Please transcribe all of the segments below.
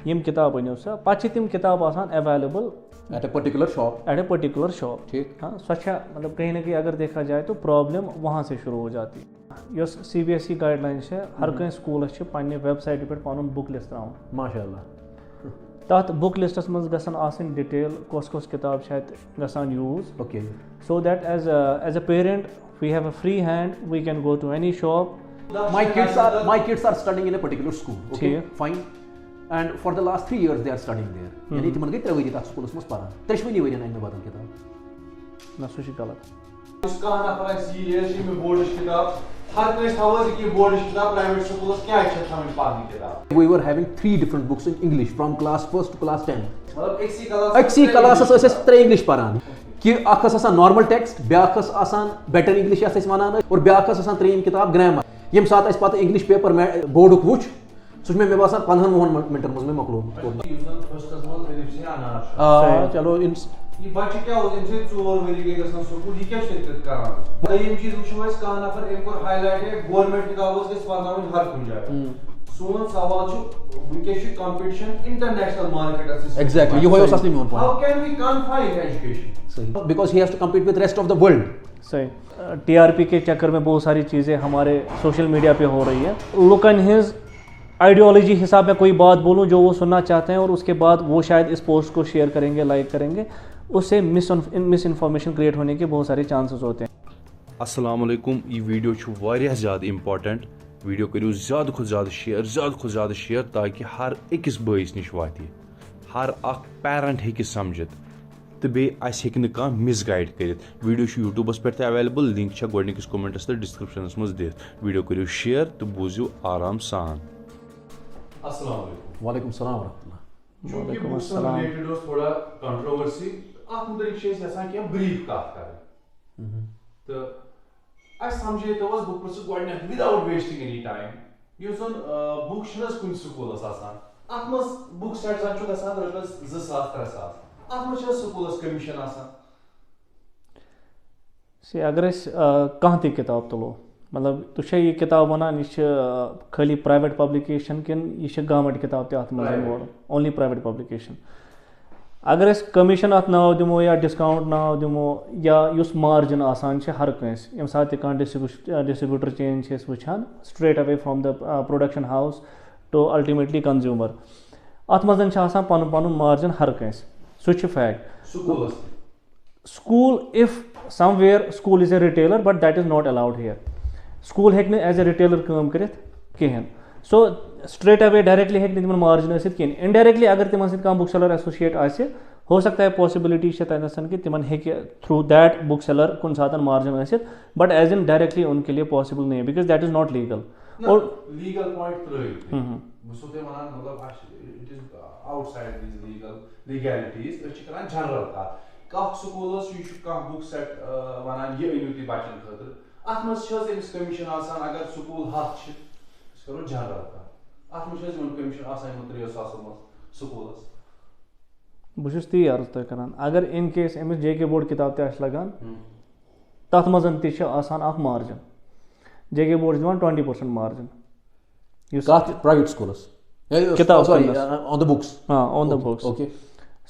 यम किताब अनियो सा पे तम किताब आसान available at A particular shop ठीक। हाँ स्वच्छ मतलब कहीं ना कहीं अगर देखा जाए तो प्रॉब्लम वहाँ से शुरू हो जाती है। CBSE गाइडलाइन है हर कहीं स्कूलस पे वेबसाइट पे पन बुक लिस्ट त्रावन माशाअल्लाह तथ बुक लिस्टस मज गसन आसन डिटेल कस किताब गसान यूज okay so that as a parent we have a free hand, we can go to any shop. my kids are studying in a particular school, okay, fine, and for the last 3 years they are studying there. यानी तिमन गई 3 worry तक schools मस पढ़ान 3 worry none मे बदल किताब ना सो गलत उसका नफर सीरियस ये बोर्ड किताब हर कोई थवस कि बोर्ड किताब प्राइवेट स्कूलस क्या अच्छा थमन पढ़नी किताब we were having 3 different books in English from class 1st to class 10 मतलब एक सी क्लास अस 3 इंग्लिश पढ़ान कि अखस आसान नॉर्मल टेक्स्ट ब्याखस आसान बेटर इंग्लिश यस वनान और ब्याखस आसान त्रेम किताब ग्रामर यम सात अस पत इंग्लिश पेपर बोर्डुक वुच सु मे बासान 15 मिनटन मज मे मकलो चलो इन ये बच्चे क्या होते हैं 4 वरी के गसन स्कूल ये क्या शिरकत करान ये चीज वुचो अस का नफर एक और हाईलाइट है गवर्नमेंट किताबस गस पढ़ावन हर कुन जाय सोन सवाल छु विकेश कंपटीशन इंटरनेशनल मार्केट एग्जैक्टली ये होय असली मोन how can we confine education सही because he has to compete with rest of the world सही TRP के चक्कर में बहुत सारी चीज़ें हमारे सोशल मीडिया पे हो रही है लुक एंड हिज आइडियोलॉजी हिसाब में कोई बात बोलूं जो वो सुनना चाहते हैं और उसके बाद वो शायद इस पोस्ट को शेयर करेंगे लाइक करेंगे उससे मिस इन्फॉर्मेशन क्रिएट होने के बहुत सारे चांसेस होते हैं। अस्सलाम वालेकुम ये वीडियो छु वारिया ज़्यादा इम्पॉर्टेंट वीडियो करियो ज़्यादा खुद ज़्यादा शेयर ताकि हर अकिस बइस निश वाति हर अख पेरेंट हेकि समझित तो बे कह मिसगाइड कर वीडियो यूट्यूबस पे अवेलेबल लिंक गोडनिकस कमेंटस तो डिस्क्रिप्शनस मज दित वीडियो करियो शेयर तो बूझियो आराम सान। अस्सलाम वालेकुम वालेकुम सलाम रहमतुल्लाह वालेकुम अस्सलाम रिलेटेड थोड़ा कंट्रोवर्सी आप मुदरिक शेस यसान कि ब्रीफ कत कर तो अस समझे तो was बुक प्रोसेस गोडनिक विदाउट वेस्टिंग एनी टाइम युसन बुक छनस कुन स्कूलस आसान अतमस बुक सेट छु गसान रटस 2000-3000 अतमस स्कूलस कमीशन आसान से अगर कह ती किताब तुलो मतलब तुझे ये किताब वनान यह खाली प्राइवेट पब्लिकेशन किन यह गवर्नमेंट किताब ते अत मज ओनली प्राइवेट पब्लिकेशन अगर कमीशन अत नाव दिमो या डिस्काउंट नाव दिमो या युस मार्जिन आसान हर कंस यम साथ डिस्ट्रीब्यूटर चेंज वुचान straight away from the production house to ultimately consumer अत मज पन पन मार्जिन हर कंस सह fact school if somewhere school is a retailer but that is not allowed here school हेक एज ए रिटेलर काम कर कहें सो स्ट्रेट अवे डायरेक्टली हेक तिमन मार्जिन कहें इनडायरेक्टली अगर तिमन सह बुक सेलर एसोसिएट आसे हो सकता है पॉसिबिलिटी तनसन कि तिमन हेक थ्रू दैट बुक सेलर कुन सात margin but as in directly उनके लिए पॉसिबल नहीं है because that is not legal और लीगल पॉइंट मतलब it is outside this legal legalities अस करन जनरल कह स्कूलस यह बुक सेट वनान ये अनियो तुम बच्चन खतर अत मज कमीशन आसान अगर स्कूल हथ करो जनरल अत मज कमीशन आसान 3000 मज स्कूलस बहुत ती अर्ज तुम करान अगर in case Amish JK board किताब ते लगान तथ मज आसान मार्जिन JK बोर्ड दिवान 20% मार्जिन प्राइवेट स्कूलस किताब ऑन द बुक्स हाँ on the books okay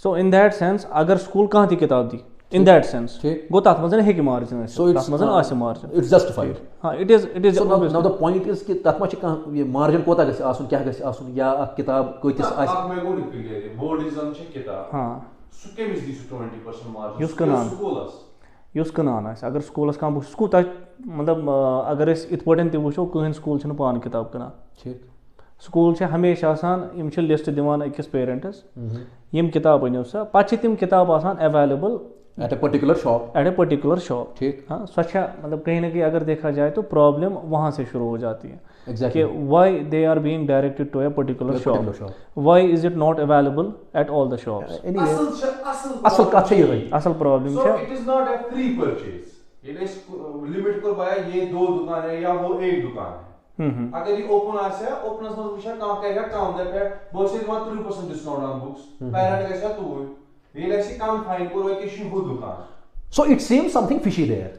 so in that sense अगर स्कूल कह ती किताब दी इन दैट सेंस गो तथ मज हेक मार्जिन तथ मज मार्जिन इट्स जस्टिफाइड हाँ it is now the point is कि तथ मज ये मार्जिन कोता गस आसन क्या गस आसन या किताब कोतिस आस मैं गो निकल बोर्ड इज ऑन किताब हाँ सु केमिस दी 20% मार्जिन युस कनान स्कूलस युस कनान आस अगर स्कूलस कह बुक स्कूल मतलब अगर इत पटन त वुचो कहीं स्कूल पान किताब कनान ठीक स्कूल हमेशा आसान लिस्ट दिवान अकिस पेरेंटस यम किताब अनियो सा पे तम किताब आसान available at A particular shop ठीक। हाँ स्वच्छ मतलब कहीं ना कहीं अगर देखा जाए तो प्रॉब्लम वहाँ से शुरू हो जाती है exactly. कि why they are being directed to a particular shop why is it not available at all the shops असल कथ ये असल problem so it is not a free purchase ये लिमिट कर पाया ये 2 दुकान है या वो 1 दुकान है अगर ये ओपन आसे ओपनस मज विशा काम करेगा काम दे पे बहुत से 3% डिस्काउंट ऑन बुक्स पेरेंट कैसा तो ये लैसी काम फाइन करो कि शुभ दुकान so it seems something fishy there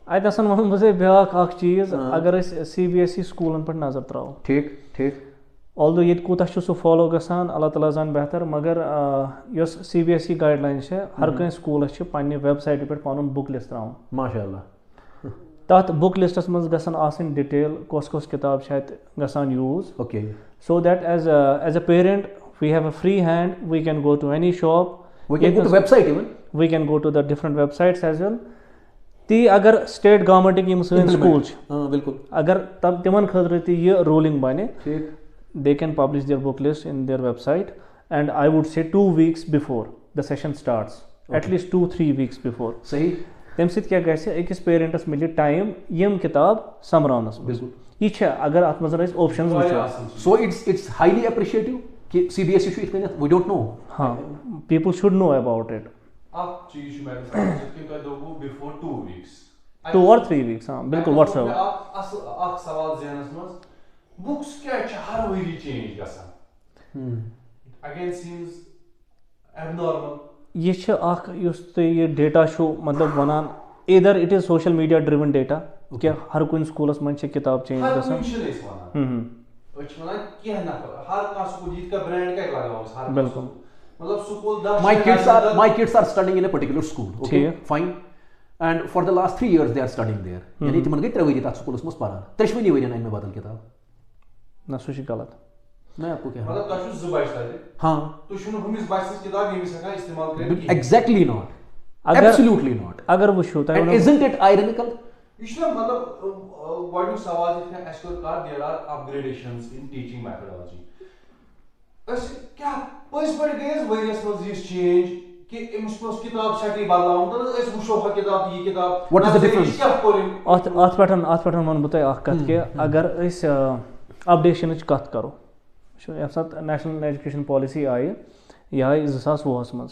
अतन वन मुझे ब्याक चीज अगर CBSE स्कूलन पर नजर त्राव ठीक although ये कोता छु सु follow गसान अल्लाह ताला जान बेहतर मगर यस CBSE गाइडलाइन छे हर कहीं स्कूल छे पन्ने वेबसाइट पे पानुन बुक लिस्ट तराउन माशाअल्लाह तथ बुक लिस्टस मज गसान आसन डिटेल कोस किताब छत गसान यूज okay so that as a parent we have a free hand, we can go to any shop, we can go to website even, we can go to the different websites as well. ती अगर state government यम सन school बिल्कुल अगर तब तिमन खतर ती ये ruling बने ठीक they can publish their book list in their website, and I would say 2 weeks before the session starts, at least 2-3 weeks before. सही तम सत क्या गसे अकिस पेरेंटस मिले टाइम यम किताब समरावनस बिल्कुल ये छे अगर अत मज ऑप्शंस वचो so it's highly appreciative कि CBSE छु इतना we don't know. हाँ people should know about it. आप चीज मैं कि का दोगो before 2 weeks 2 or 3 weeks हाँ बिल्कुल whatsoever. आप अस सवाल जहनस मज बुक्स क्या छ हर वरी चेंज गसन again seems abnormal. ये छे अख युस ये डेटा शो मतलब वनान either it is social media driven data कि हर कुन स्कूलस मन छे किताब चेंज हर गसन कुछ नहीं वनान अच वनान क्या नफर हर का स्कूल जीत का ब्रांड क्या लगाओ हर बिल्कुल मतलब school 10 my kids are studying in a particular school, okay fine, and for the last 3 years they are studying there. यानी तिमन गई 3 वरी तक स्कूल मस पढ़ा 3 वरी वरी में बदल किताब ना सुशी गलत मैं आपको क्या मतलब तशु जुबाइश ताले हां तो शुनु हमिस बाइस किताब ये सका इस्तेमाल करें exactly not, अगर absolutely not. अगर वो show And isn't it ironical? इसलिए मतलब व्हाट सवाल है एज पर कार there are upgradations in teaching methodology अस क्या पस पड़ गए वेरियस मज इस चेंज कि इमस पस किताब सेटी बदलाउन तो अस वुशो हा किताब ये किताब What is the difference? क्या कोरिन अथ पे वन बत अख कत कि अगर अपडेशन कत करो ये सात नेशनल एजुकेशन पॉलिसी आई यह आई 2020 मज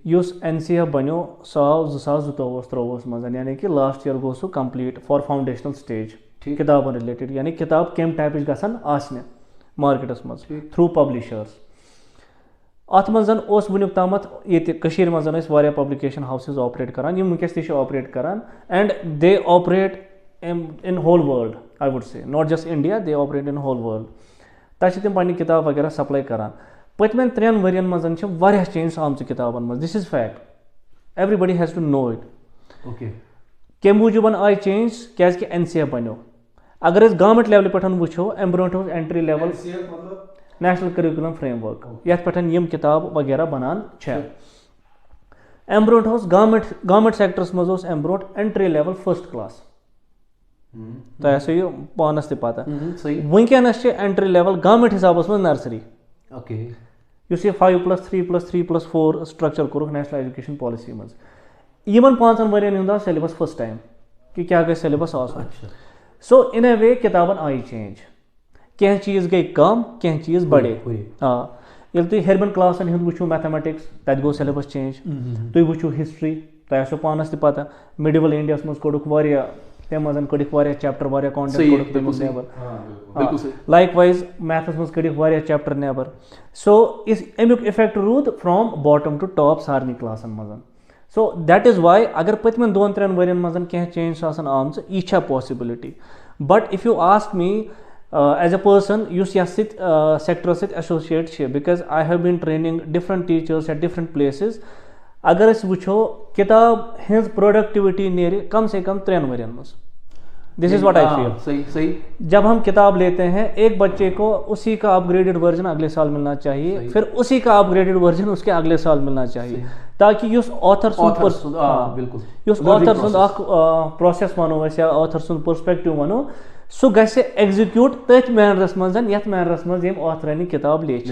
युस NCF बनो सह आव 2022-23 मज यानी कि लास्ट ईयर गो सह कंप्लीट फॉर फाउंडेशनल स्टेज किताबन रिलेटेड यानी किताब कम टाइप गसन आसने मार्केटस मज थ्रू पब्लिशर्स अत मज वुनिक तामत ये मज वारिया पब्लिकेशन हाउसेस ऑपरेट करान यम वुनकस ति ऑपरेट करान and they operate in whole world I would say not just India they operate in whole world तक तिम पन्नी किताब वगैरह सप्लाई करान पतमें 3 वरियन मज चेंज आम किताबन मज this is fact everybody has to know it okay कम मूजूबन आई चेंज क्या NCF बनो अगर गवर्नमेंट लेवल पे वो अम ब्रो entry level national curriculum framework ये पे यम किताब वगैरह बनान अम ब्रो गवर्नमेंट सेक्टरस मज अम ब्रो एंट्री लेवल फर्स्ट क्लास तो यह पानस तह पता वनकस एंट्री लेवल गवर्नमेंट हिसाब मज नर्सरी ओके युस 5+3+3+4 स्ट्रक्चर कोरुक नेशनल एजुकेशन पॉलिसी मज यमन 5 वरियन हुंद सिलेबस फर्स्ट टाइम कि क्या गई सिलेबस आसन सो in a way किताबन I change कह चीज गई कम कह चीज बढ़े हाँ ये तुम हेरबन क्लासन हूँ वो मैथमेटिक्स तक गो सिलेबस चेंज तुम वो हिस्ट्री तह पानस तह पता मिडिवल इंडिया मज कोड़क तम मज कड़िक चैप्टर कॉन्टेंट कोड़क नेबर लाइक वाइज मैथस मज कड़िक चैप्टर नेबर सो अमुक इफेक्ट रूद फ्रॉम बॉटम टू टॉप सारे क्लासन मज सो दैट इज वाई अगर पतमें 2-3 वरियन मज कह चेंज आम यह possibility but if you ask me as a person युस यथ सेक्टर सत associate because I have been training different teachers at different places अगर वो किताब हज प्रोडक्टिविटी नेरे कम से कम 3 वरियन मज this is what I feel सही जब हम किताब लेते हैं एक बच्चे को उसी का अपग्रेडेड वर्जन अगले साल मिलना चाहिए फिर उसी का अपग्रेडेड वर्जन उसके अगले साल मिलना चाहिए ताकि युस ऑथर प्रोसेस वनो या ऑथर पर्सपेक्टिव वनो सो गसे एग्जीक्यूट तथ मैनरस मज यथ मैनरस मज यम ऑथरन किताब लेच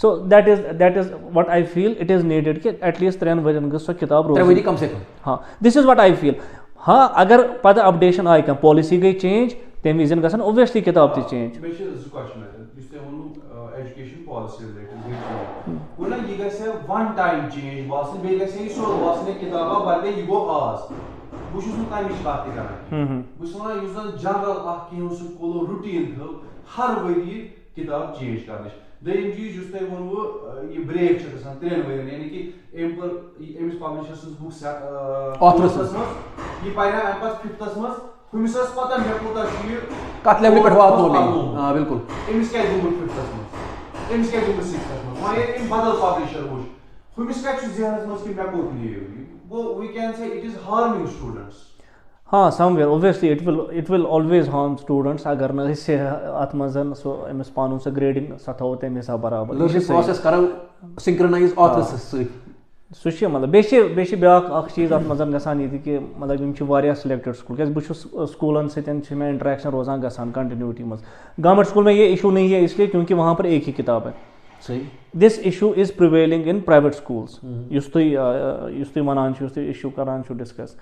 so that is what I feel it is needed कि एटलीस्ट 3 वरियन गो किताब रोज कम से कम हाँ this is what I feel हाँ अगर पता अपडेशन आई कह पॉलिसी गई चेंज तम विजन गसन ओब्वियसली किताब ती चेंज एजुकेशन पॉलिसी रिलेटेड वो ना ये गसे वन टाइम चेंज वासन बे गसे ये सो वासन किताबा बदले ये गो आज वो छुस न तमिश बात करन वो सना युस जनरल अख कि सु कोलो रूटीन थो हर वरी किताब चेंज करनिश दोयम चीज जुस तय वन वो ये ब्रेक छ गसन 3 वरी यानी कि एम पर एमस पब्लिशर्स बुक सेट ऑथर्स ये पायना एम पास 5th मस हुमिस पता मे कोता कत लेवल पे वात नो हां बिल्कुल एमिस क्या गुम 5th में एमिस क्या गुम 6th में वहां इन बदल पब्लिशर वो हुमिस का जहनस में कि मे कोत लिए वो we can say it is harming students हाँ somewhere obviously it will always harm students अगर न अत मजन सो अमिस पान सो ग्रेडिंग सो थो तमे हिसाब बराबर लर्निंग प्रोसेस करो सिंक्रोनाइज ऑथर्स से सह मतलब बे ब्या चीज़ अत मजन गसान ये कि मतलब यम वारिया सिलेक्टेड स्कूल क्या बहुत स्कूलन सत्य में इंटरेक्शन रोजान गसान कंटिन्यूटी मज गवर्नमेंट स्कूल में ये इशू नहीं है इसलिए क्योंकि वहाँ पर एक ही किताब है सही this issue is prevailing in private schools तुम वनान इशू करान डिस्कस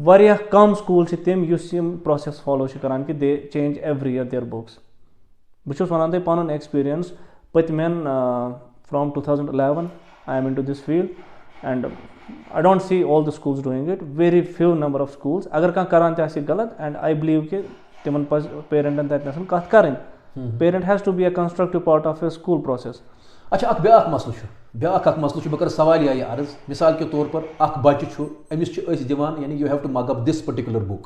वारिया कम स्कूल तम प्रोसेस फॉलो करान कि they change every year their books बहुत वन तुम पन एक्सपीरियंस पतमें from 2011 I am into this field and I don't see all the schools doing it, very few number of schools अगर कहाँ करान ते गलत and I believe कि तिमन पज पेरेंटन तक कत करें parent has to be a constructive part of a school process। अच्छा अख ब्याक मसलु बह कर सवाल ये अर्ज मिसाल के तौर पर अख बच्चे अमिस दिवान यानी you have to mug up this particular book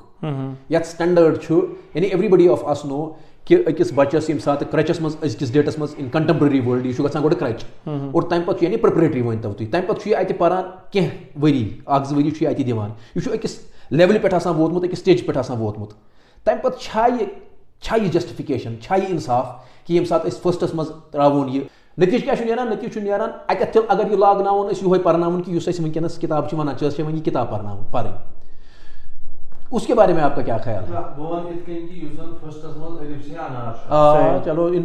यत स्टैंडर्ड यानी एवरीबडी ऑफ अस नो कि अकिस बच्चस यम साथ क्रचस मज अजिस डेटस मज इन कंटेम्पररी वर्ल्ड यह गो क्रच और तम पे यानी प्रिपरेटरी वन तुम तम पे अत पारान कह वरी अख वरी अत दिवान यह अकिस लेवल पे वोतमुत अकिस स्टेज पे वोतमुत तम पे जस्टिफिकेशन इंसाफ कि यम साथ फर्स्टस मज त्रावन यह नतीज क्या नतीज अत अगर यह लागनावन यो पर्नावन कि वनकस किताब वन वे किताब पर्न उसके बारे में आपका क्या ख्याल है? चलो ये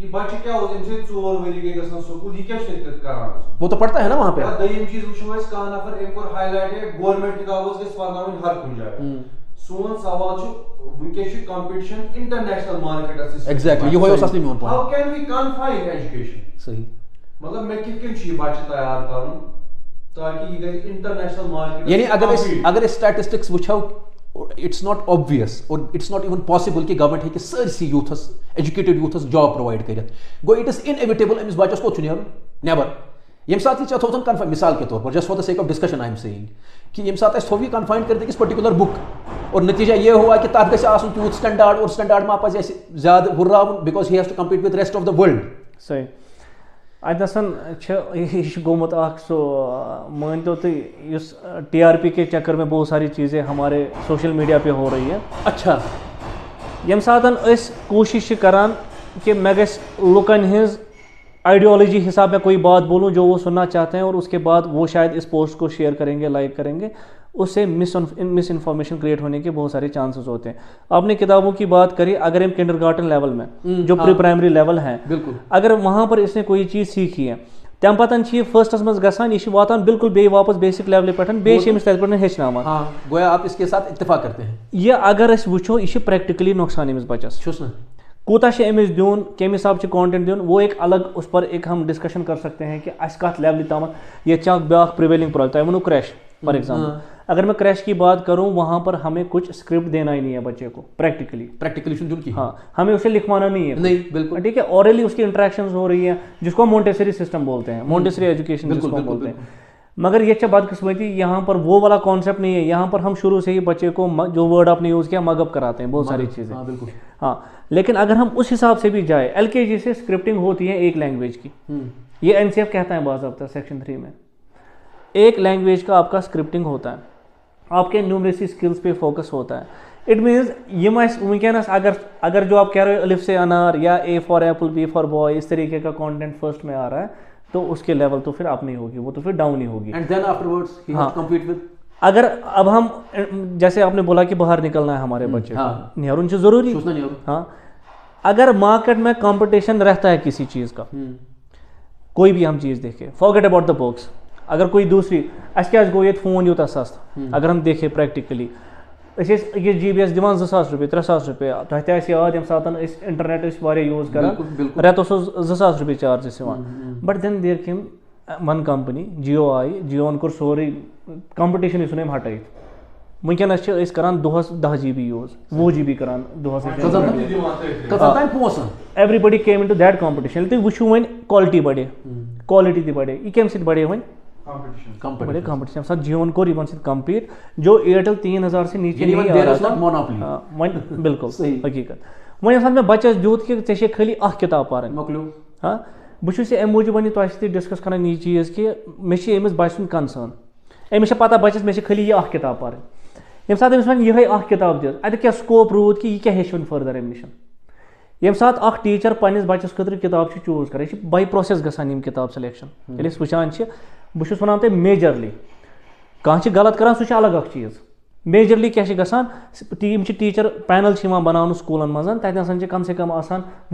बच्चे क्या होते हैं इनसे 4 वरी के गसन स्कूल ये क्या शिरकत करान वो तो पढ़ता है ना वहां पे दयम चीज वुचो है का नफर एक और हाईलाइट है गवर्नमेंट किताबों के परनावन हर कुन जाए सोन सवाल छु विकेश कंपटीशन इंटरनेशनल मार्केट असिस्ट एग्जैक्टली ये होय असली में point how can we confine education सही मतलब मैं कितन छी बच्चे तैयार करूं ताकि ये इंटरनेशनल मार्केट यानी अगर स्टैटिस्टिक्स वुचो इट्स नॉट ऑब्वियस और इट्स नॉट इवन पॉसिबल कि गवर्नमेंट हेकि सरसी यूथस एजुकेटेड यूथस जॉब प्रोवाइड करित गो इट इज इनएविटेबल अमिस बच्चस कोत नेर नेबर यम साथ यह थोन कन्फाइन मिसाल के तौर पर just for the sake of discussion I am saying कि यम साथ थो यह कन्फाइन कर किस पर्टिकुलर बुक और नतीजा यह हुआ कि तथ गि तूत स्टैंडर्ड और स्टैंडर्ड मा पज ज्यादा हुर्रावन because he has to compete with rest of the world सही अतन गोमुत सो मान तो इस TRP के चक्कर में बहुत सारी चीज़ें हमारे सोशल मीडिया पे हो रही है। अच्छा यम सातन कोशिश करान कि मैं गस लुकन हिंज आइडियोलॉजी हिसाब में कोई बात बोलूं जो वो सुनना चाहते हैं और उसके बाद वो शायद इस पोस्ट को शेयर करेंगे लाइक करेंगे उससे मिस इन्फॉर्मेशन क्रिएट होने के बहुत सारे चांसेस होते हैं। आपने किताबों की बात करी अगर हम किंडरगार्टन लेवल में जो प्री प्राइमरी लेवल है अगर वहाँ पर इसने कोई चीज़ सीखी है तम पतन फर्स्टस मज गसान यह वातान बिल्कुल बे वापस बेसिक लेवल पे हेचनान गोया आप इसके साथ इत्तेफाक करते हैं ये अगर वो यह प्रैक्टिकली नुकसान अमिस बच्चस कूता अमिस दिन कम हिसाब से कंटेंट दिन वो एक अलग उस पर एक हम डिस्कशन कर सकते हैं कि अस कत लेवल तम ये ब्या प्रिवेलिंग प्रॉब्लम वो क्रैश फॉर एग्जाम्पल अगर मैं क्रैश की बात करूं वहां पर हमें कुछ स्क्रिप्ट देना ही नहीं है बच्चे को प्रैक्टिकली हाँ हमें उसे लिखवाना नहीं है नहीं बिल्कुल ठीक है ऑरली उसकी इंटरेक्शंस हो रही है जिसको मोंटेसरी सिस्टम बोलते हैं मोंटेसरी एजुकेशन जिसको बोलते हैं मगर ये बदकिस्मती यहाँ पर वो वाला कॉन्सेप्ट नहीं है। यहाँ पर हम शुरू से ही बच्चे को जो वर्ड आपने यूज़ किया मगअप कराते हैं बहुत सारी चीज़ें बिल्कुल हाँ लेकिन अगर हम उस हिसाब से भी जाए LKG से स्क्रिप्टिंग होती है एक लैंग्वेज की ये NCF कहता है बाज़ाब्ता सेक्शन 3 में एक लैंग्वेज का आपका स्क्रिप्टिंग होता है आपके न्यूमरेसी स्किल्स पे फोकस होता है। इट मीन्स ये वनकस अगर जो आप कह रहे हो अलिफ से अनार या A for Apple B for boy इस तरीके का कंटेंट फर्स्ट में आ रहा है तो उसके लेवल तो फिर अप नहीं होगी वो तो फिर डाउन ही होगी। And then afterwards he has to compete with अगर अब हम जैसे आपने बोला कि बाहर निकलना है हमारे बच्चे को नेहरू से जरूरी हाँ अगर मार्केट में कंपटीशन रहता है किसी चीज़ का कोई भी हम चीज़ देखें फॉरगेट अबाउट द बुक्स अगर कोई दूसरी अस क्या गो ये फोन यूत सस्त अगर हम देखें प्रैक्टिकली ये GPS दिवान 2,000 रुपये 3,000 रुपये तुम याद ये सात इंटरनेट यूज कर रेतस 2,000 रुपये charges but then there came one company Jio आई जियो कोर सोरे कंपटीशन सुन हटाई वनकस करान दोहस 10 GB यूज 2 GB करान दोहस everybody came into that competition तुम वो वन क्वालिटी बढ़े क्वालिटी बढ़े यह कम बढ़े वन कंपटीशन बड़े कंपटीशन साथ जियोन को रिबन से कम्पीट जो एयरटेल 3000 से नीचे नहीं आ रहा था मोनोपोली बिल्कुल सही हकीकत वो यम मैं बचस दूत कि चे खाली किताब पार मोकलो हाँ बहुत अमे मूजूब तुम डिस्कस कर यह चीज़ कि मे अमिस बच सुन कंसर्न अमिस पता बचस मे खाली यह किताब पार ये सात अमिस वन यह किताब दि अत क्या स्कोप रूद कि यह क्या हेन फर्दर अम नश ये सात टीचर पन्निस बचस खतर किताब चूज कर बाई प्रोसेस गसान किताब सिलेक्शन ये वुचान बहुत वन तुम मेजरली कह गलत कर सह अलग चीज़ मेजरली क्या गसान टीचर पैनल बना स्कूलन मज तथा कम से कम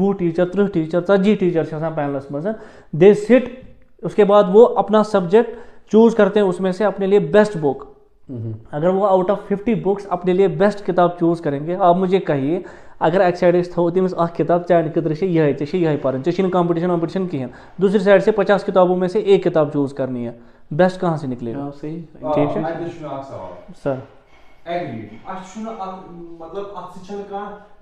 20 टीचर 30 टीचर 40 टीचर पैनलस मज दे सिट उसके बाद वो अपना सब्जेक्ट चूज करते हैं उसमें से अपने लिए बेस्ट बुक अगर वो आउट ऑफ 50 बुक्स अपने लिए बेस्ट किताब चूज करेंगे आप मुझे कहिए अगर एक साइड थो तमिस किताब चाहे खतर यह पार कंपटीशन वॉम्पटिशन कहें दूसरी साइड से 50 किताबों में से एक किताब चूज करनी है बेस्ट कहाँ से निकलेगा सही ठीक है सर मतलब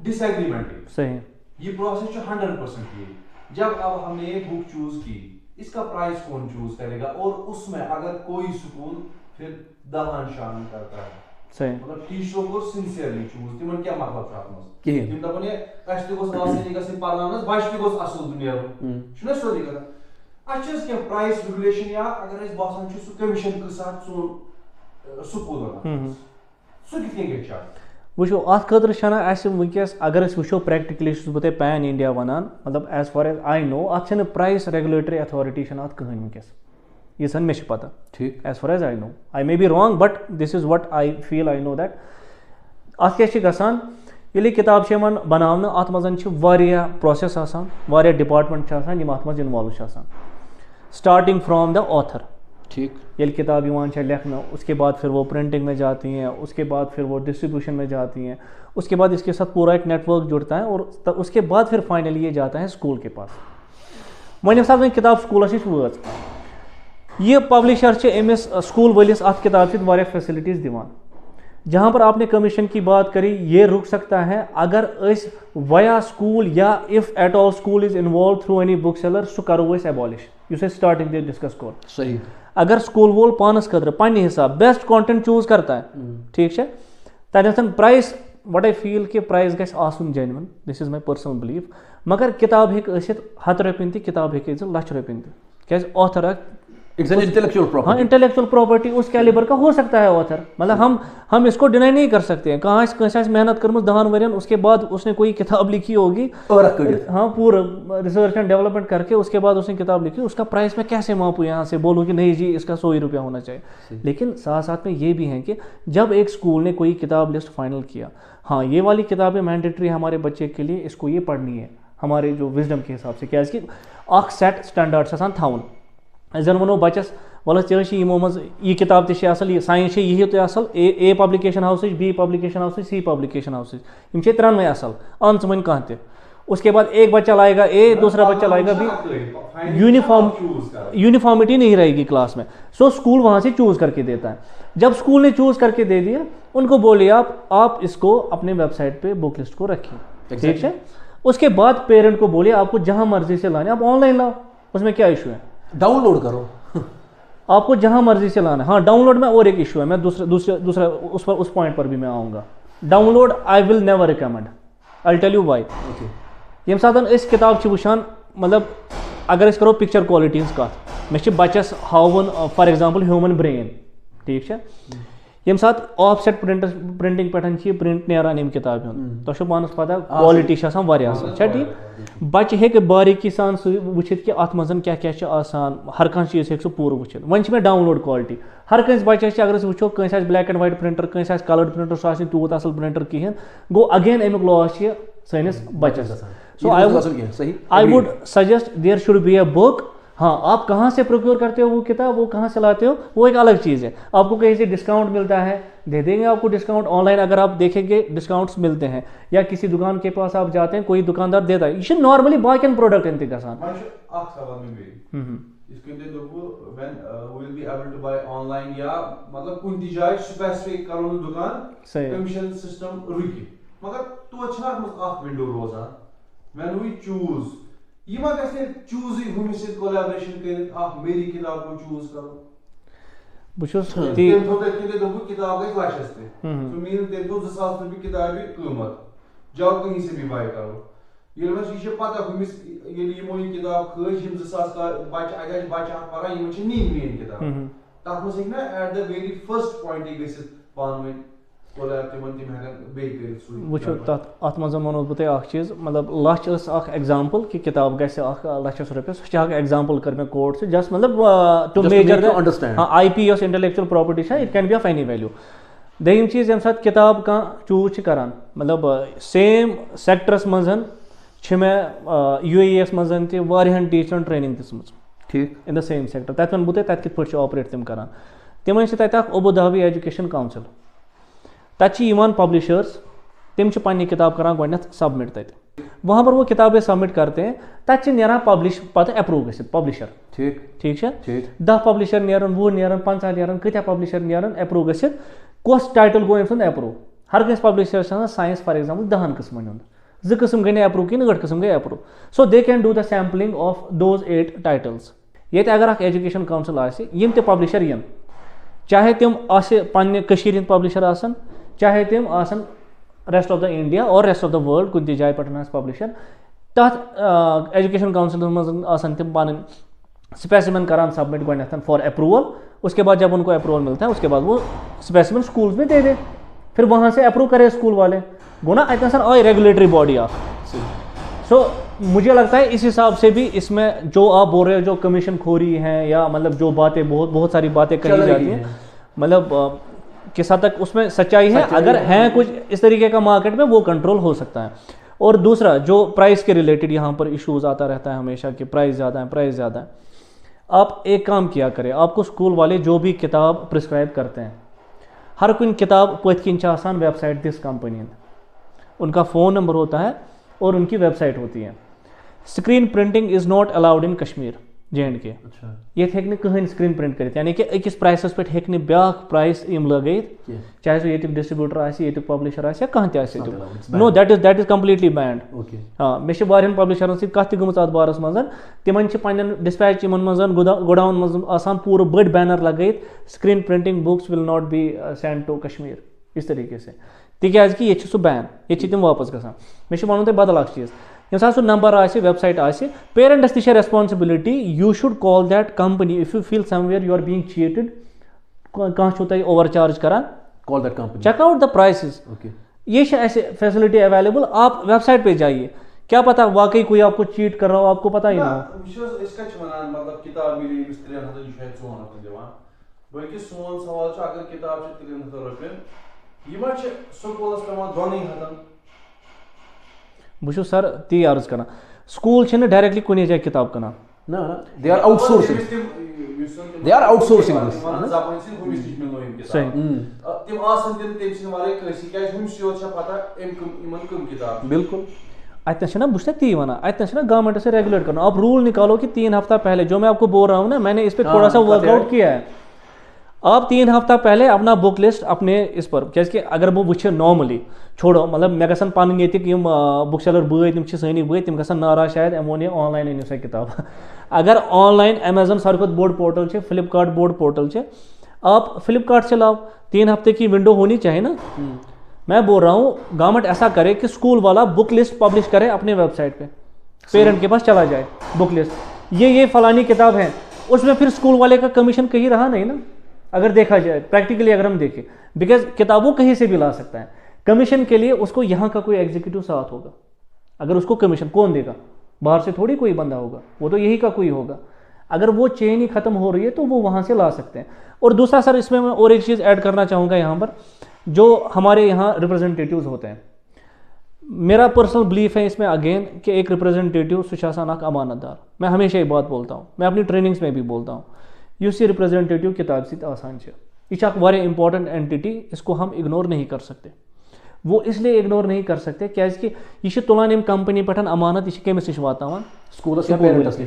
डिसएग्रीमेंट सही ये प्रोसेस 100% ये जब अब हमने एक बुक चूज की इसका प्राइस कौन चूज करेगा और उसमें अगर कोई स्कूल फिर दलान शामिल करता है सही मतलब टीचरों को सिंसियरली चूज तिमन क्या मतलब छ आत्मस कहीं तिम दपन ये अस गोस आसनी गसिन परनानस बच त गोस असल दुनिया छुना सोदी कथा अच्छस के प्राइस रेगुलेशन या अगर इस बासन छु सु कमीशन के साथ सो स्कूल सो कितने के चार्ज वो अत खतर वस अगर वो प्रैक्टिकली बह पैन इंडिया वनान मतलब as far as I know अत प्राइस रेगुलेटरी अथॉरिटी कहें वस ये मे पता ठीक as far as I know I may be wrong but this is what I feel I know that अत क्या गसान ये किताब बनाने अत मज प्रोसेस डिपार्टमेंट अत मज involve starting from the author ठीक ये किताब लिखना उसके बाद फिर वो प्रिंटिंग में जाती हैं उसके बाद फिर वो डिस्ट्रीब्यूशन में जाती हैं उसके बाद इसके साथ पूरा एक नेटवर्क जुड़ता है और उसके बाद फिर फाइनली ये जाता है स्कूल के पास वन साहब किताब स्कूल वाच ये पब्लिशर अमिस स्कूल वलिस अत किताब फैसिलिटीज़ दिवान जहाँ पर आपने कमीशन की बात करी ये रुक सकता है अगर वया स्कूल या if at all school is involve through any book seller सह करो abolish use starting they discuss core सही अगर स्कूल वोल पानस खतर पन्ने हिसाब बेस्ट कंटेंट चूज करता है ठीक है तथन प्राइस वट आई फील कि प्राइस गस आसुन genuine this is my personal belief मगर किताब हेक 100 रुपये किताब हेक लक्ष रुपये क्या author it's an intellectual property हाँ इंटेलेक्चुअल प्रॉपर्टी उस कैलिबर का हो सकता है ऑथर मतलब हम इसको डिनाई नहीं कर सकते हैं कहाँ मेहनत कर 10 वरियन उसके बाद उसने कोई किताब लिखी होगी हाँ पूरा रिसर्च एंड डेवलपमेंट करके उसके बाद उसने किताब लिखी उसका प्राइस मैं कैसे मापूँ यहाँ से बोलूँ कि नहीं जी इसका 100 रुपया होना चाहिए लेकिन साथ साथ में ये भी है कि जब एक स्कूल ने कोई किताब लिस्ट फाइनल किया हाँ ये वाली किताबें मैंडेटरी हमारे बच्चे के लिए इसको ये पढ़नी है हमारे जो विजडम के हिसाब से क्या सेट स्टैंडर्ड्स थावन जन वनो बचस वल यमो मज यह किताब असल साइंस यही तो असल A publication house B publication house C publication house यम त्रनवे असल अन वन कह उसके बाद एक बच्चा लाएगा ए दूसरा बच्चा लाएगा बी यूनिफॉर्मिटी नहीं रहेगी क्लास में सो स्कूल वहाँ से चूज करके देता है जब स्कूल ने चूज करके दे दिया उनको बोलिए आप इसको अपने वेबसाइट पे बुक लिस्ट को रखिए ठीक है उसके बाद पेरेंट को बोलिए आपको जहाँ मर्जी से लाने आप ऑनलाइन लाओ उसमें क्या इशू है डाउनलोड करो आपको जहां मर्जी से लाना है हाँ डाउनलोड में और एक इशू है मैं दूसरा उस पॉइंट पर भी मैं आऊँगा download I will never recommend I tell you why ये साथ इस किताब वुचान मतलब अगर करो पिक्चर क्वालिटी कत मे बचस हावन फॉर एग्जांपल ह्यूमन ब्रेन ठीक है ये साथ ऑफसेट प्रिंटिंग पे प्रिंट नान अम किताब तुम पानस पता क्वालिटी ठीक बच्चे हे बारीकी सान वुचित कि अत मज क्या हर कह चीज़ हे पूरा वुचित वन मे डाउनलोड क्वालिटी हर कंस बच्चस अगर वो कंस ब्लैक एंड वाइट प्रिंटर कंस कलर्ड प्रिंटर सह तूत असल प्रिंटर कहें गो अगेन अमुक लॉस सैनिस बच्चस so I would suggest there should be a book हाँ आप कहाँ से प्रोक्योर करते हो वो किताब वो कहाँ से लाते हो वो एक अलग चीज़ है आपको कहीं से डिस्काउंट मिलता है दे देंगे आपको डिस्काउंट ऑनलाइन अगर आप देखेंगे डिस्काउंट्स मिलते हैं या किसी दुकान के पास आप जाते हैं कोई दुकानदार देता है ये नॉर्मली बाकी प्रोडक्ट इंत गसान ये चूज कोलैबोरेशन कर मेरी किताब को चूज करो बस किताब गई लक्षस मीन तेम तो 2000 रुपये किताब कीमत जाओ कहीं से भी बाय करो ये पता हमिस यमो ये किताब खज 2000 बच्चे बच्चे पढ़ान नीन किताब तथ मज ना at the very first point गि पान वो अत मज वो बह तुम चीज़ मतलब लच एग्जाम्पल कि किताब गि लक्षस रुपये सह एग्जाम्पल कर मे कोर्ट से जस्ट मतलब to measure IP intellectual property it can be of any value दोम चीज़ ये साथ किताब कह चूज करान मतलब सेम सेक्टरस मज मे UAE मज टीचरन ट्रेनिंग दिसम ठीक इन द सेम सेक्टर तत वन बह तत कित ऑपरेट तम करान तिमन तत अबू धाबी एजुकेशन काउंसिल तक पब्लिशर्स तम पन्नी किताब करान गोडनेथ सबमिट तत वहाँ पर वो किताबें सबमिट करते हैं तक नीरान पब्लिश पता अप्रूव गि पब्लिशर ठीक ठीक 10 पब्लिशर नीरन 20 नीरन 50 नीरन कत्या पब्लिशर नीरन अप्रूव गि कस टाइटल गो अम अप्रूव हर कस पब्लिशर साइंस फॉर एग्जाम्पल 10 किस्मन हूँ 2 किस्म गई अप्रूव कि 8 किस्म गई approve so they can do the sampling of those 8 titles ये अगर एजुकेशन काउंसिल आम पब्लिशर इन चाहे तम पन्ने पब्लिशर आसन चाहे तम आसन रेस्ट ऑफ द इंडिया और रेस्ट ऑफ द वर्ल्ड कुछ जाए पे पब्लिशर तथ एजुकेशन काउंसिल मज तम पन स्पेसिमेन करान सबमिट गोडनेथ फॉर अप्रूवल उसके बाद जब उनको अप्रूवल मिलता है उसके बाद वो स्पेसिमेन स्कूल में दे दे फिर वहाँ से अप्रूव करे स्कूल वाले गुना अतन आई रेगुलेटरी बॉडी आ सो मुझे लगता है इस हिसाब से भी इसमें जो आप बोल रहे हो जो कमीशन खोरी है या मतलब जो बातें बहुत सारी बातें कही जाती हैं मतलब किस हद तक उसमें सच्चाई है अगर है कुछ इस तरीके का मार्केट में वो कंट्रोल हो सकता है। और दूसरा जो प्राइस के रिलेटेड यहाँ पर इश्यूज आता रहता है हमेशा कि प्राइस ज़्यादा है आप एक काम किया करें आपको स्कूल वाले जो भी किताब प्रिस्क्राइब करते हैं हर कुछ किताब पत्किन वेबसाइट दिस कंपनी उनका फ़ोन नंबर होता है और उनकी वेबसाइट होती है। Screen printing is not allowed in Kashmir J&K ये कहीं स्क्रीन प्रिंट कर यानी कि अकिस प्राइसस पे हे ब्या प्राइस लगत चाहे सो ये डिस्ट्रीब्यूटर ये पब्लिशर या कह know that is completely band हाँ मे पब्लिशरन सत गमत अत बारस मज तिमन पन्न डिस्पैच मज गोडाउन मज पूरा बड़ बैनर लगत screen printing books will not be send to Kashmir इस तरीके से तिक ये सह बैन ये तम वापस गसान मे वन तुम बदल चीज़ ये सह नंबर वेबसाइट पेरेंट्स ती responsibility you should call that company if you feel somewhere you are being cheated कह ओवर चार्ज करान call that company check out the prices ये ऐसे फैसिलिटी अवेलेबल आप वेबसाइट पे जाइए क्या पता वाकई कोई आपको चीट कर रहा हो आपको पता ही ना हो इसका मतलब किताब मिली मिस्त्री हद यह सोन दिवान बल्कि सोन सवाल अगर किताब 300 रुपये यह स्कूलस पे दोन हदन बस सर ती अर्ज कर स्कूल डायरेक्टली कुछ जाए किताब कनान ना दे आर आउटसोर्सिंग बिल्कुल अतन बस ती वन अतन गवर्नमेंट से रेगुलेट करना आप रूल निकालो कि 3 हफ्ता पहले जो मैं आपको बोल रहा हूँ ना मैंने इस पर थोड़ा सा वर्कआउट किया है आप 3 हफ्ता पहले अपना बुक लिस्ट अपने इस पर क्या अगर वो वो नॉर्मली छोड़ो मतलब मे गसन पन बुक सेलर बई तम सनी बई तम गसन नाराज शायद एम वो ऑनलाइन अनियो सा किताब अगर ऑनलाइन अमेजन सारे बोर्ड पोर्टल है फ्लिपकार्ट बोर्ड पोर्टल है आप फ्लिपकार्ट से लाओ 3 हफ्ते की विंडो होनी चाहिए ना मैं बोल रहा हूँ गवर्नमेंट ऐसा करे कि स्कूल वाला बुक लिस्ट पब्लिश करे अपने वेबसाइट पे पेरेंट के पास चला जाए बुक लिस्ट ये फलानी किताब है उसमें फिर स्कूल वाले का कमीशन कहीं रहा नहीं ना अगर देखा जाए प्रैक्टिकली अगर हम देखें बिकॉज किताबों कहीं से भी ला सकता है कमीशन के लिए उसको यहाँ का कोई एग्जीक्यूटिव साथ होगा अगर उसको कमीशन कौन देगा बाहर से थोड़ी कोई बंदा होगा वो तो यही का कोई होगा अगर वो चेन ही खत्म हो रही है तो वो वहाँ से ला सकते हैं। और दूसरा सर इसमें मैं और एक चीज़ ऐड करना चाहूँगा यहाँ पर जो हमारे यहाँ रिप्रेजेंटेटिव्स होते हैं मेरा पर्सनल बिलीफ है इसमें अगेन कि एक रिप्रेजेंटेटिव सुशासन अमानतदार मैं हमेशा ये बात बोलता हूँ मैं अपनी ट्रेनिंग्स में भी बोलता हूँ ये रिप्रेजेंटेटिव किताब से आसान है यह वारिया इंपॉर्टेंट एंटिटी इसको हम इग्नोर नहीं कर सकते वो इसलिए इग्नोर नहीं कर सकते क्या यह तुलान कंपनी पे अमानत यह कमिस नश वातान स्कूलस या पेरेंट्स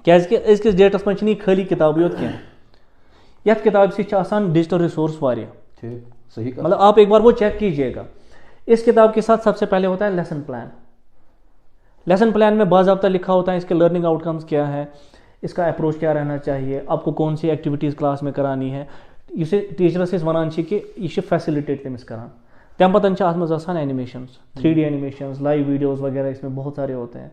क्या अजकिस डेटस मज खाली किताब योत कह यथ किताब से डिजिटल रिसोर्स वारिया सही मतलब आप एक बार वो चेक कीजिएगा। इस किताब के साथ सबसे पहले होता है लेसन प्लान में बाज़ाब्ता लिखा होता है इसके लर्निंग आउटकम्स क्या है इसका अप्रोच क्या रहना चाहिए, आपको कौन सी एक्टिविटीज़ क्लास में करानी है, इसे टीचरस वनान कि यह फैसिलिटेट तमिस करान। तम पतन अत मज animations 3D animations, live videos वगैरह इसमें बहुत सारे होते हैं।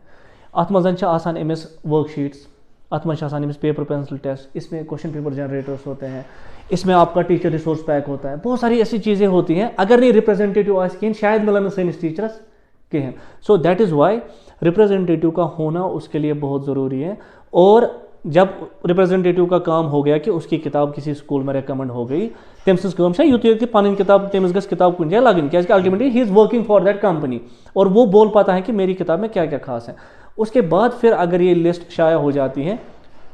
अत मज अमिस वर्कशीट्स, अत मज अमिस पेपर पेंसिल टेस्ट, इसमें क्वेश्चन पेपर जनरेटर्स होते हैं, इसमें आपका टीचर रिसोर्स पैक होता है, बहुत सारी ऐसी चीज़ें होती हैं। अगर नहीं रिप्रेजेंटेटिव कहें शायद मिलन सैनिस टीचरस कहें। So that is why representative का होना उसके लिए बहुत ज़रूरी है। और जब रिप्रेजेंटेटिव का काम हो गया कि उसकी किताब किसी स्कूल में रिकमेंड हो गई, तम यूत पन किताब तमिस गस किताब कुछ जाए लगन, क्या ultimately he is working for that company और वो बोल पाता है कि मेरी किताब में क्या क्या खास है। उसके बाद फिर अगर ये लिस्ट शाया हो जाती है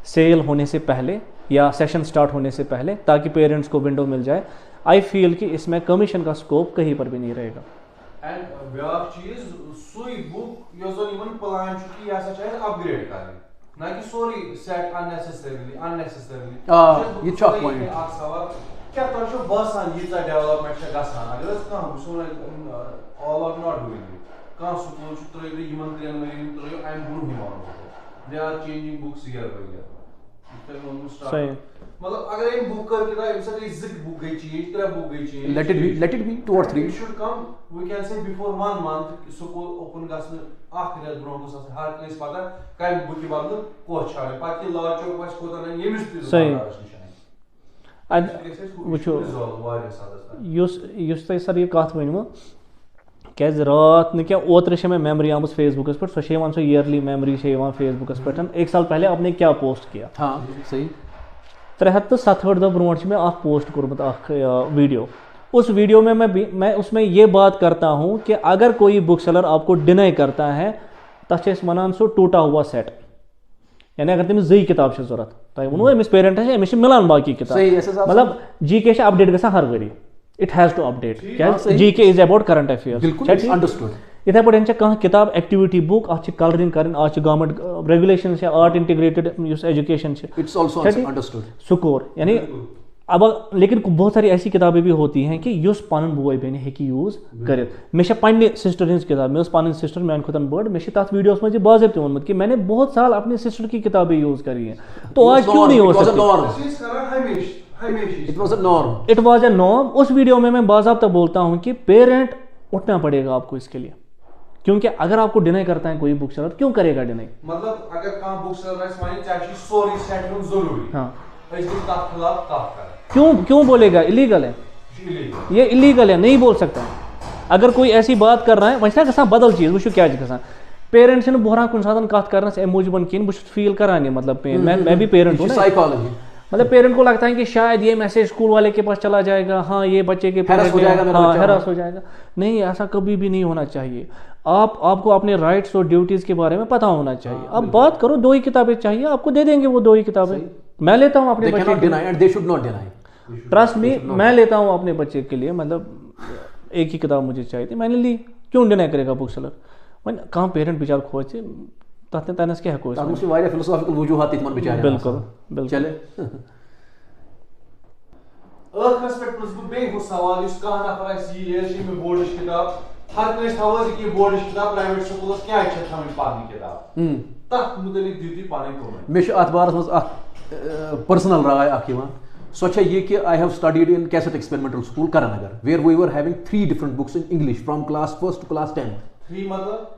सेल होने से पहले या सेशन स्टार्ट होने से पहले, ताकि पेरेंट्स को विंडो मिल जाए, आई फील कि इसमें कमीशन का स्कोप कहीं पर भी नहीं रहेगा। एंड ब्याक चीज सुई बुक यो जन इवन प्लान छु कि यासा चाहे अपग्रेड करनी, ना कि सॉरी सेट अननेसेसरीली ये चॉक पॉइंट आ सवाल क्या तो जो बसान ये सा डेवलपमेंट छ गसान अगर का so all are not doing it का स्कूल छु त्रय इवन ट्रेन में त्रय आई एम गुड हिमान they are changing books here by सही। मतलब अगर इन बुक कर किताब इनसे एक जिक बुक गई चेंज, तेरा बुक गई change, let it be 2 or 3 it should come we can say before 1 month school open गसन आख रेत ब्रोन को हर कस पता कम बुक के बदल को छाड़े पति लाचो बस को तन यमिस सही। वुचो युस सर ये कथ वनमो क्या रात न क्या ओत्र में मेमरी आम फेसबुकस पे सो ईयरली मेमरी फेसबुकस पे 1 साल पहले आपने क्या पोस्ट किया। हाँ सही। 367 दो ब्रोट में आप पोस्ट कोर्मुत वीडियो। उस वीडियो में मैं उसमें ये बात करता हूँ कि अगर कोई बुक सेलर आपको डिनाई करता है तथ वनान सो टूटा हुआ सेट, यानी अगर तमिस 2 किताब जरूरत तुम वो अमिस पेरेंट अमिस मिलान बाकी किताब, मतलब GK अपडेट गसा हर वरी, इट हैज टू अपडेट क्या GK is about current affairs understood. इथे पे कह किताब एक्टिविटी बुक अ कलरिंग कर government regulation art integrated education it's also understood score, यानी अब लेकिन बहुत सारी ऐसी किताबें भी होती हैं कि युस पन बोय बहन हेकी यूज कर। मे पन्ने सिस्टर हिंज किताब, मे पन सिस्टर मान खुतन बड़, मे तथ वीडियोस में बाज़ाब्त वोनमुत कि मैंने बहुत साल अपनी सिस्टर की किताबें यूज करी हैं, तो आज क्यों नहीं हो सकती? It was a norm. उस वीडियो में मैं बाज़ाब्ता बोलता हूँ कि पेरेंट उठना पड़ेगा आपको इसके लिए, क्योंकि अगर आपको डिनाई करता है कोई बुक सेलर, क्यों करेगा डिनाई? मतलब अगर कहां बुक सेलर है माने चाहिए सॉरी सेट होना जरूरी। हां इसके खिलाफ क्यों बोलेगा? इलीगल है, ये इलीगल है, नहीं बोल सकता। अगर कोई ऐसी बात कर रहा है वैसा गसा बदल चीज वो क्या गसा पेरेंट्स ने बोहरा कुछ साधन कत करना ए मूजबन किन बस फील करानी, मतलब मैं भी पेरेंट हूं, साइकोलॉजी, मतलब पेरेंट को लगता है कि शायद ये मैसेज स्कूल वाले के पास चला जाएगा, हाँ ये बच्चे के हैरास हो जाएगा। नहीं, ऐसा कभी भी नहीं होना चाहिए। आपको अपने राइट्स और ड्यूटीज के बारे में पता होना चाहिए। आप बात करो, 2 ही किताबें चाहिए आपको, दे देंगे वो 2 ही किताबें। मैं लेता हूँ अपने बच्चे के लिए, ट्रस्ट मी, मैं लेता हूँ अपने बच्चे के लिए, मतलब 1 ही किताब मुझे चाहिए थी, मैंने ली, क्यों डिनाई करेगा बुक सेलर? मैंने कहाँ पेरेंट बेचार खोज तथन क्या हेको फिलोसॉफिकल वजूहात बिल्कुल चले ٲخرس پٮ۪ٹھ پرٛژھٕ بہٕ بیٚیہِ ہُہ سوال یُس کانٛہہ نفر آسہِ یی یہِ چھِ مےٚ بورڈٕچ کِتاب ہر کٲنٛسہِ تھاوو أزِکۍ یہِ بورڈٕچ کِتاب پرٛایویٹ سکوٗلس کیٛازِ چھےٚ تھاوٕنۍ پنٕنۍ کِتاب تتھ مُتعلق دِیِو تُہۍ پنٕنۍ کوٚمنٹ۔ مےٚ چھُ اتھ بارس منٛز اکھ پٔرسنل راے اکھ یِوان، سۄ چھےٚ یہِ کہِ I have studied in Kast experimental school کرنگر where we were having 3 different books in English from class 1st to class 10th. 3 مطلب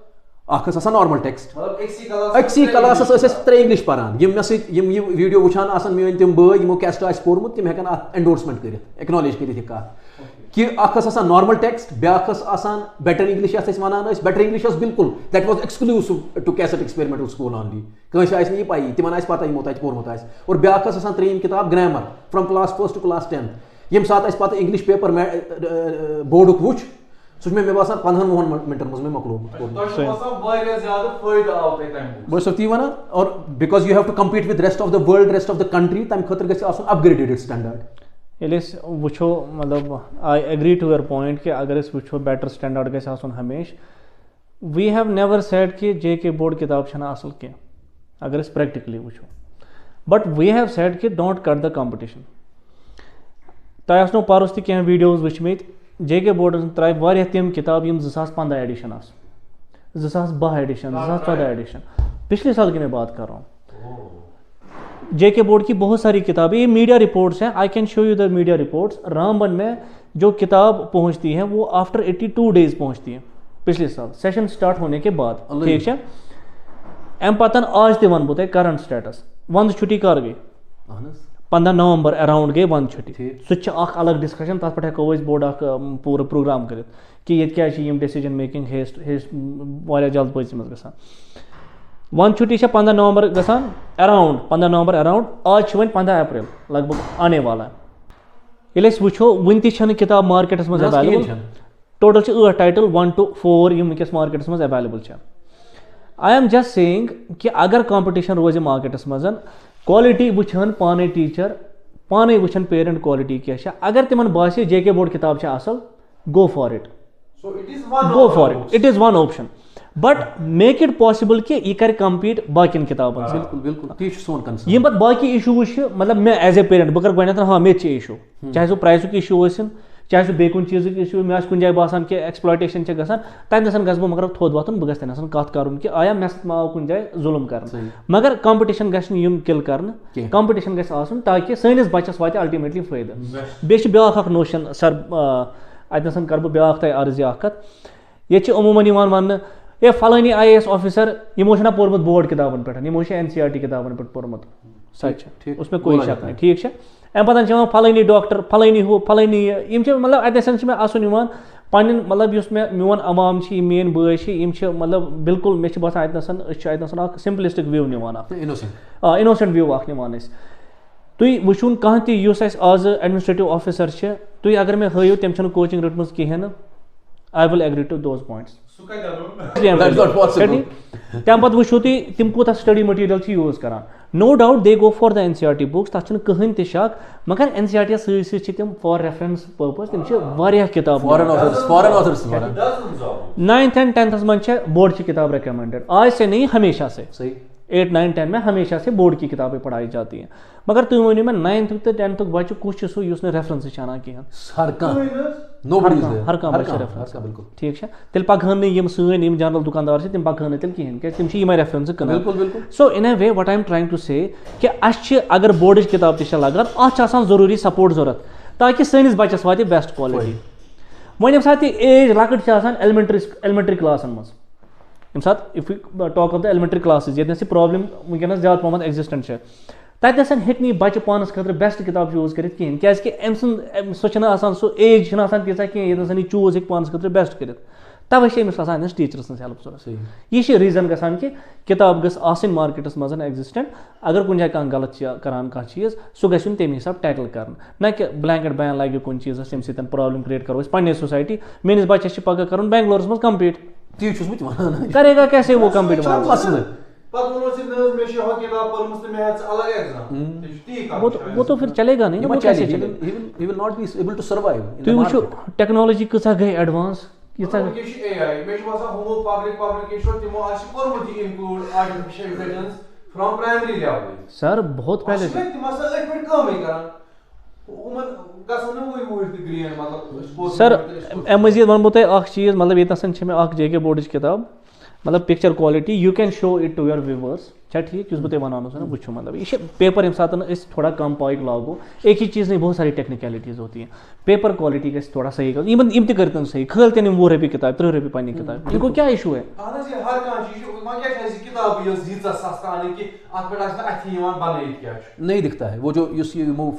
اکھ ٲس آسان نارمل ٹیکسٹ، مطلب أکسٕے کلاسس ٲسۍ أسۍ 3 انگلش پران، یِم مےٚ سۭتۍ یِم یہِ ویٖڈیو وٕچھان آسان میٲنۍ تِم بٲے یِمو کیسٹ آسہِ پوٚرمُت تِم ہٮ۪کن اتھ اینڈورسمنٹ کٔرِتھ، ایکنالیج کٔرِتھ یہِ کتھ کہ اکھ ٲس آسان نارمل ٹیکسٹ، بیاکھ ٲس آسان بیٹر انگلش یتھ أسۍ ونان ٲسۍ، بیٹر انگلش ٲس بالکل that was exclusive to Kast experimental school only, کٲنٛسہِ آسہِ نہٕ یہِ پایی، تِمن آسہِ پتہ یِمو تتہِ پوٚرمُت آسہِ، اور بیاکھ ٲس آسان 3یم کِتاب grammar from class 1st to class 10th، ییٚمہِ ساتہٕ اَسہِ پتہٕ انگلش پیپر بورڈُک وٕچھ سُہ چھُ مےٚ باسان 15-20 مِنٹن منٛز مےٚ مۄکلومُت بہٕ چھُسو تی وَنان، اور because you have to compete with rest of the world rest of the country, تَمہِ خٲطرٕ گژھِ آسُن اپگریڈڈ سٹینڈاڈ۔ ییٚلہِ أسۍ وٕچھو مطلب آی ایگری ٹُو یور پویِنٹ کہ اگر أسۍ وٕچھو بیٹر سٹینڈاڈ گژھِ آسُن ہمیشہِ، وی ہیو نیور سیڈ کہ JK بورڈ کِتاب چھَنہٕ اَصٕل کینٛہہ اگر أسۍ پرٛیکٹِکلی وٕچھو، بٹ وی ہیو سیڈ کہ ڈونٹ کٹ د کمپٹِشن۔ تۄہہِ آسنو پرُس تہِ کینٛہہ ویٖڈیوز وٕچھمٕتۍ، JK بورڈن ترٛایہِ واریاہ تِم کِتاب یِم 2015 ایڈِشن آسہٕ، 2012 ایڈِشن، 2014 ایڈِشن، پچھلے سال کی میں بات کر رہا ہوں۔ जेके बोर्ड की बहुत सारी किताबें, ये मीडिया रिपोर्ट्स हैं, I can show you the media reports. Ramban में जो किताब पहुंचती है वो आफ्टर 82 डेज पहुंचती है पिछले साल सेशन स्टार्ट होने के बाद, ठीक है। अम पतन आज ते वन बह करंट स्टेटस, वंद छुट्टी कर गई 15 नवंबर अराउंड गई वंद छुट्टी, सह अलग डिस्कशन, तथ पे हेको बोर्ड पूरा प्रोग्राम कर कि ये डिसीजन मेकिंग वारिया जल्दबाजी मज गसान। वन छुट्टी 15 नवंबर गसान अराउंड 15 नवंबर अराउंड, आज वन 15 अप्रैल लगभग आने वाला। ये वो वन ती किताब मार्केटस मज अवेलेबल, टोटल 8 टाइटल 1 to 4 यम वस मार्केटस मज available. I am just saying कि अगर कंपटीशन रोज मार्केटस मज, क्वालिटी वुचन पाने टीचर, पाने वुचन पेरेंट क्वालिटी क्या, अगर तिमन बासे जेके बोर्ड किताब असल, go for it, go for it, it is one option, but make it possible कि यह कर कम्पीट बाकी किताबन। बिल्कुल बिल्कुल ती सोन कंसर्न। यम पे बाकी इशू वो मतलब मैं एज ए पेरेंट बह कर गो हाँ मे इशू, चाहे सो प्राइस इशू हो, चाहे सह बे कुन चीज़ इशू, मे कुन जाए बासान कि एक्सप्लॉयटेशन गसान, तन गस बह मगर थोद वतन बह गस कत कर कि आया मे आव कुन जाए जुल्म कर, मगर कंपटीशन गम किल कर, कंपटीशन गन ताकि सैनिस बच्चस वात अल्टीमेटली फायदा। बे ब्याख नोशन सर अतन कर बह ब्याख तह अर्ज कत, ये अमूमन वन ए फलानी IAS ऑफिसर यमो पोर्मुत बोर्ड किताबन पे, यमो NCERT किताबन पे पोर्मुत, सच उसमें कोई शक नहीं, ठीक है। अम पे फलानी डॉक्टर, फलानी हु फलानी मतलब अतन मे आसन पन मतलब मोन अवाम मेन बय मतलब बिल्कुल मे बसान अतन सिंपलिस्टिक व्यू निवान, इनोसेंट व्यू निवान। तुम वुचून कह आज एडमिनिस्ट्रेटिव ऑफिसर तुम अगर मे हयू तम कोचिंग रटम कहें, I will agree to those points. तम पे वो तुम कूत स्टडी मटीरियल यूज करान, no doubt they go for the NCERT books, तथ कहन त शक, मगर NCERT सही तम फॉर रेफरेंस पर्पज तम किताब 9th and 10th मज बोर्ड की किताब रिकमेंडेड, आज से नहीं हमेशा से, 8, 9, 10 में हमेशा से बोर्ड की किताबें पढ़ाई जाती हैं। मगर तुम वो मैं 9th तो 10th बच्चे कुछ सह रेफरेंस आना कहें, हर रेफरेंस, ठीक है। तेल पकान सन जनरल दुकानदार तम पकान तेल कहें क्या तम रेफरेंस कर। So in a way what I am trying to say कि अगर बोर्ड किताब लगान अ जरूरी सपोर्ट जरूरत, ताकि सैनिस बच्चस वात बेस्ट क्वालिटी। वो ये सात एज लकट एलिमेंट्री क्लासन मज, if you talk of the elementary classes ये प्रॉब्लम वनस ज्यादा पहम एग्जिस्टेंट तथन हे बच्चे पानस खतर बेस्ट किताब चूज कर कहें, क्या सो एज तीचा कहें ये चूज पानस खतर बेस्ट कर, तवे अमिस टीचर सज हेल्प जरूरत। यह रीजन गसान कि किताब गस आसन मार्केटस मज एग्जिस्टेंट, अगर कुछ जाए कह गलत करान कह चीज सह गि तमे हिसाब टैकल कर, न कि ब्लैंकेट बैन लगे कुछ चीज़ तम सत प्रॉब्लम क्रिएट करो पे सोसाइटी, मेस बच्चे पगह कर बेंगलोर मज कम्पीट, करेगा कैसे वो कम्पीट, वो तो फिर चलेगा नहीं, वो कैसे चलेगा। टेक्नोलॉजी कसा गई एडवांस, सर बहुत पहले सर मजीद वन बह चीज़, मतलब ये जेके बोर्ड किताब मतलब picture quality you can show it to your viewers, ठीक बह तुम वन वो मतलब यह पेपर ये सात थोड़ा कम पाइक लागो, एक ही चीज़ नहीं बहुत सारी टेक्निकलिटीज होती हैं, पेपर क्वालिटी गई थोड़ा सही इम कर सही, खल तेन 20 रुपये किताब 30 रुपये पन्नी किताब, इनको क्या इशू है। नहीं दिखता है वो जो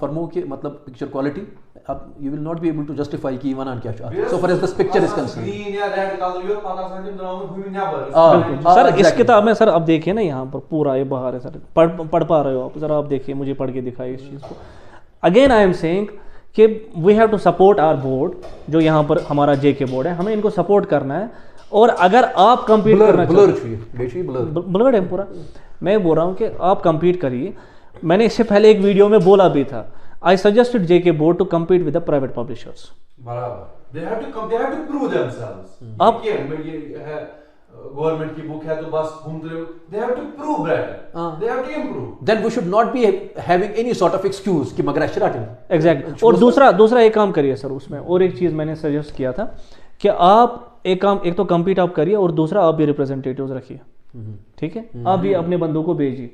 फरमो कि मतलब पिक्चर क्वालिटी अब you will not be able to justify कि वन क्या so far as this picture is concern. Sir इस किताब में सर अब देखिए ना यहाँ पर पूरा ये बाहर है सर, पढ़ पा रहे हो आप, जरा आप देखिए, मुझे पढ़ के दिखाइए इस चीज़ को। अगेन आई एम सेइंग कि we have to support our board, जो यहाँ पर हमारा जेके बोर्ड है, हमें इनको सपोर्ट करना है। और अगर आप कम्पीट करना ब्लर्ड है पूरा, मैं बोल रहा हूँ कि आप कम्पीट करिए। मैंने इससे पहले एक वीडियो में बोला भी था, I suggested JK board to compete with the private publishers. आप गवर्नमेंट की बुक है तो बस घूमते रहो, they have to prove that, they have to improve. Then we should not be having any sort of excuse कि मगर शराटिंग। Exactly. और दूसरा एक काम करिए सर, उसमें और एक चीज़ मैंने सजेस्ट किया था कि आप एक तो कम्पीट आप करिए और दूसरा आप भी रिप्रेजेंटेटिव्स रखिए, ठीक है, आप भी अपने बंदों को भेजिए,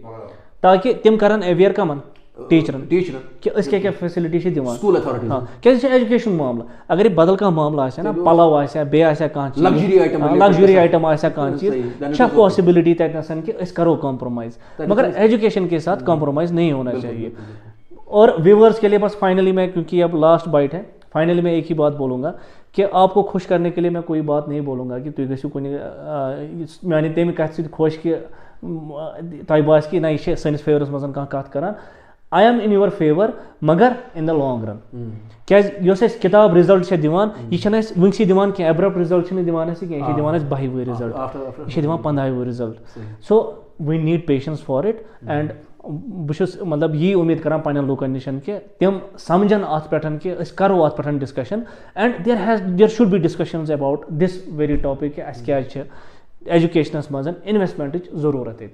ताकि तिम करन अवेयर कमन टीचरन टीचर कि अस क्या फैसिलिटी दिवान स्कूल अथॉरिटीज हाँ क्या एजुकेशन मामला अगर बदल कह मामला आसे ना पलव आसे बे आसे कह Luxury item लग्जरी आइटम आसे कह सही, चीज छा पॉसिबिलिटी तथन कि अस करो कॉम्प्रोमाइज मगर एजुकेशन के साथ कॉम्प्रोमाइज नहीं होना चाहिए। और व्यूवर्स के लिए बस फाइनली मैं, क्योंकि अब लास्ट बाइट है, फाइनली मैं एक ही बात बोलूँगा कि आपको खुश करने के लिए मैं कोई बात नहीं बोलूँगा कि तुम गो कुछ मानी तम कत खुश कि तह बास कि ना यह सैनिस फेवरस मज कत कर आई एम इन योर फेवर मगर इन द लॉन्ग रन क्या किताब रिजल्ट दिवान यह वनसी दिवान कि एब्रप्ट रिजल्ट दिवान कह दिवान 12 वह रिजल्ट यह दिवान 15 वह result. So we need patience for it and बहुत मतलब यही उम्मीद करान पन्न लूकन निशन कि तम समझन अत पे कि अस करो अत पे discussion and there should be discussions about this very topic कि अस क्या एजुकेशनस मज इन्वेस्टमेंट जरूरत ये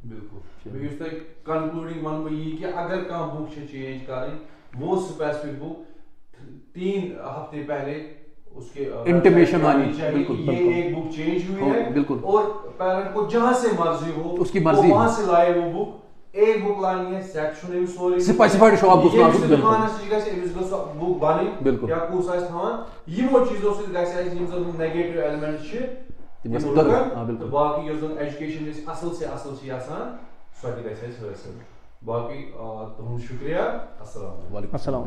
बिल्कुल तक कंक्लूडिंग वन बह यह कि अगर कह बुक चेंज करें वो स्पेसिफिक बुक 3 हफ्ते पहले उसके इंटीमेशन आनी चाहिए ये एक बुक चेंज हुई है बिल्कुल और पेरेंट को जहां से मर्जी हो उसकी मर्जी वहां से लाए वो बुक एक बुक लानी है section sorry specified shop book दुकान बुक बनी बिल्कुल या कुछ थवान यमो चीजों से नेगेटिव एलिमेंट बाकी एजुकेशन असल से असल सो बाकी तुम शुक्रिया। अस्सलाम।